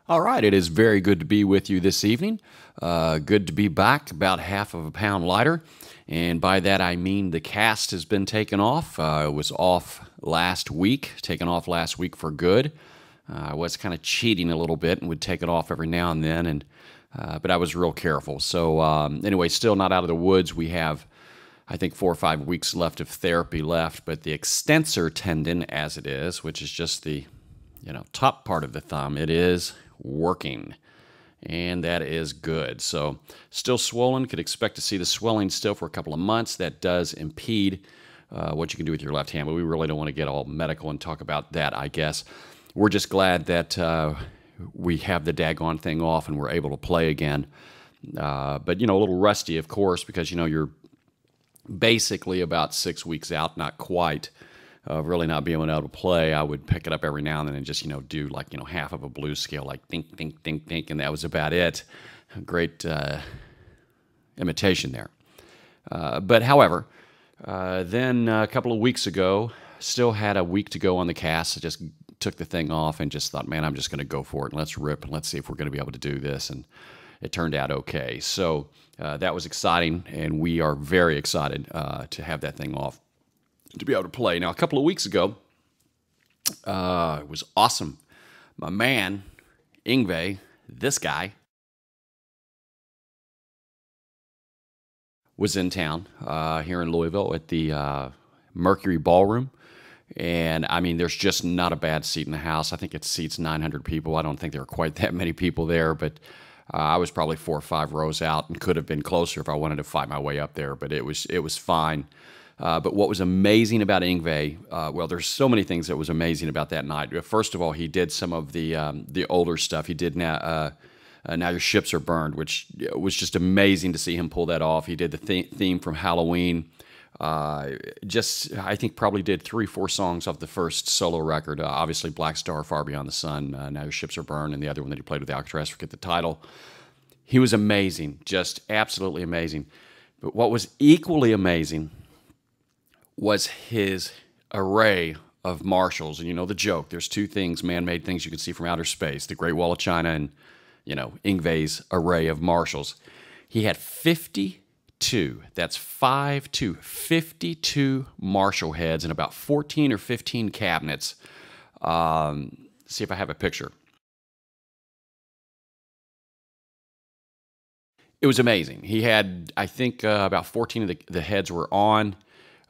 All right, it is very good to be with you this evening. Good to be back, about half of a pound lighter. And by that I mean the cast has been taken off. It was off last week, taken off last week for good. I was kind of cheating a little bit and would take it off every now and then, but I was real careful. So anyway, still not out of the woods. We have, I think, 4 or 5 weeks left of therapy left, but the extensor tendon, as it is, which is just the top part of the thumb, it is working, and that is good. So still swollen, could expect to see the swelling still for a couple of months. That does impede what you can do with your left hand, but we really don't want to get all medical and talk about that, I guess. We're just glad that we have the daggone thing off and we're able to play again. But, a little rusty, of course, because, you're basically about 6 weeks out, not quite, of really not being able to play. I would pick it up every now and then and just, do like, half of a blues scale, like think, think, think, think, and that was about it. Great imitation there. But however, then a couple of weeks ago, still had a week to go on the cast. I just took the thing off and just thought, man, I'm just going to go for it and let's rip and let's see if we're going to be able to do this. And it turned out okay. So that was exciting, and we are very excited to have that thing off, to be able to play. Now, a couple of weeks ago, it was awesome. My man, Yngwie, this guy, was in town here in Louisville at the Mercury Ballroom. And, I mean, there's just not a bad seat in the house. I think it seats 900 people. I don't think there are quite that many people there, but I was probably 4 or 5 rows out and could have been closer if I wanted to fight my way up there, but it was fine. But what was amazing about Yngwie, well, there's so many things that was amazing about that night. First of all, he did some of the older stuff. He did Now Your Ships Are Burned, which was just amazing to see him pull that off. He did the theme from Halloween. I think probably did 3 or 4 songs off the first solo record. Obviously, Black Star, Far Beyond the Sun, Now Your Ships Are Burned, and the other one that he played with Alcatraz, forget the title. He was amazing, just absolutely amazing. But what was equally amazing was his array of marshals. And you know the joke, there's 2 things, man-made things you can see from outer space, the Great Wall of China and, Yngwie's array of marshals. He had 52, that's 52 marshal heads and about 14 or 15 cabinets. See if I have a picture. It was amazing. He had, I think, about 14 of the heads were on.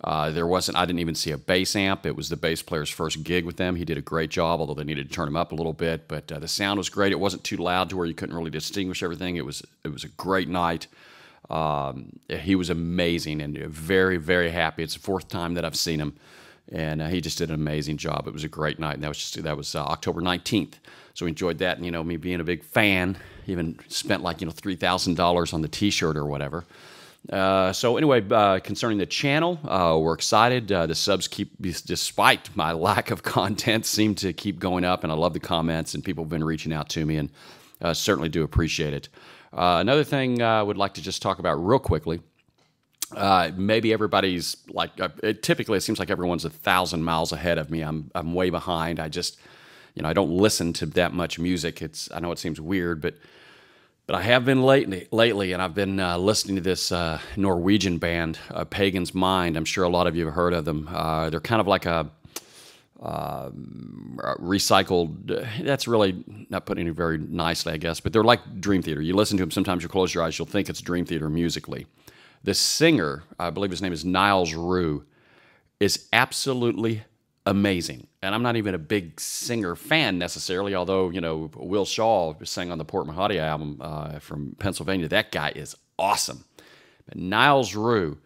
I didn't even see a bass amp. It was the bass player's first gig with them. He did a great job, although they needed to turn him up a little bit. But the sound was great. It wasn't too loud to where you couldn't really distinguish everything. It was a great night. He was amazing and very, very happy. It's the 4th time that I've seen him, and he just did an amazing job. It was a great night, and that was October 19th. So we enjoyed that, and me being a big fan, even spent like $3,000 on the T-shirt or whatever. So anyway, concerning the channel, we're excited. The subs despite my lack of content, seem to keep going up, and I love the comments, and people have been reaching out to me, and certainly do appreciate it. Another thing I would like to just talk about real quickly, maybe everybody's like, typically it seems like everyone's 1,000 miles ahead of me. I'm way behind. I just, I don't listen to that much music. I know it seems weird, but I have been lately, and I've been listening to this Norwegian band, Pagan's Mind. I'm sure a lot of you have heard of them. They're kind of like a recycled, that's really not putting it very nicely, I guess, but they're like Dream Theater. You listen to them, sometimes you close your eyes, you'll think it's Dream Theater musically. The singer, I believe his name is Niles Rue, is absolutely amazing. And I'm not even a big singer fan necessarily, although, Will Shaw sang on the Port Mahati album from Pennsylvania. That guy is awesome. But Niles Rue,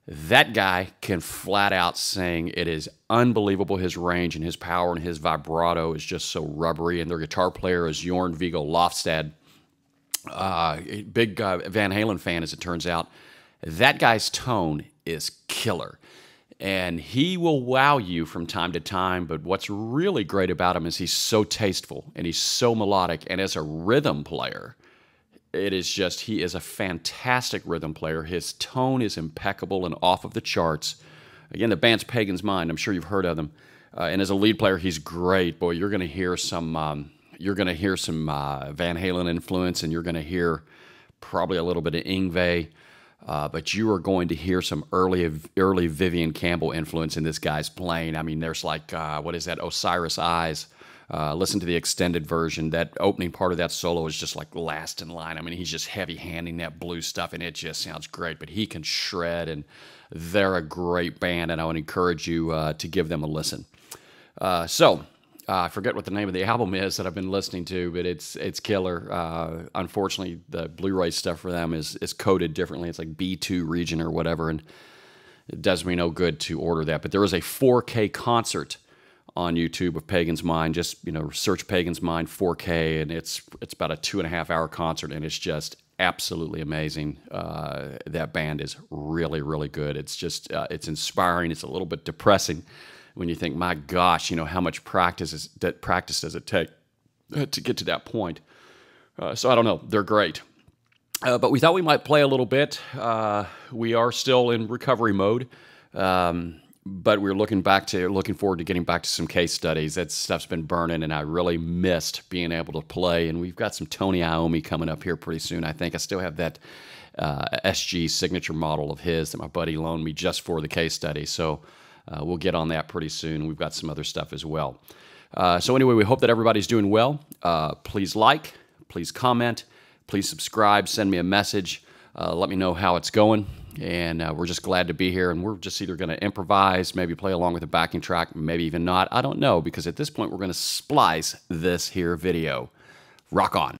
that guy can flat out sing. It is unbelievable, his range and his power, and his vibrato is just so rubbery. And their guitar player is Jorn Viggo Lofstad. Big Van Halen fan, as it turns out. That guy's tone is killer. And he will wow you from time to time, but what's really great about him is he's so tasteful, and he's so melodic, and as a rhythm player, he is a fantastic rhythm player. His tone is impeccable and off of the charts. Again, the band's Pagan's Mind. I'm sure you've heard of them. And as a lead player, he's great. Boy, you're going to hear some You're going to hear some Van Halen influence, and you're going to hear probably a little bit of Yngwie. But you are going to hear some early Vivian Campbell influence in this guy's playing. I mean, there's like, what is that, Osiris Eyes? Listen to the extended version. That opening part of that solo is just like last in line. I mean, he's just heavy-handing that blues stuff, and it just sounds great. But he can shred, and they're a great band, and I would encourage you to give them a listen. I forget what the name of the album is that I've been listening to, but it's killer. Unfortunately, the Blu-ray stuff for them is coded differently. It's like B2 region or whatever, and it does me no good to order that. But there is a 4K concert on YouTube of Pagan's Mind. Just search Pagan's Mind 4K, and it's about a 2.5-hour concert, and it's just absolutely amazing. That band is really, really good. It's just it's inspiring. It's a little bit depressing when you think, my gosh, how much practice does it take to get to that point? So I don't know. They're great. But we thought we might play a little bit. We are still in recovery mode, but we're looking forward to getting back to some case studies. That stuff's been burning, and I really missed being able to play. And we've got some Tony Iommi coming up here pretty soon. I think I still have that SG signature model of his that my buddy loaned me just for the case study. So we'll get on that pretty soon. We've got some other stuff as well. So anyway, we hope that everybody's doing well. Please like, please comment, please subscribe, send me a message. Let me know how it's going. And we're just glad to be here. And we're just either going to improvise, maybe play along with a backing track, maybe even not. I don't know, because at this point, we're going to splice this here video. Rock on.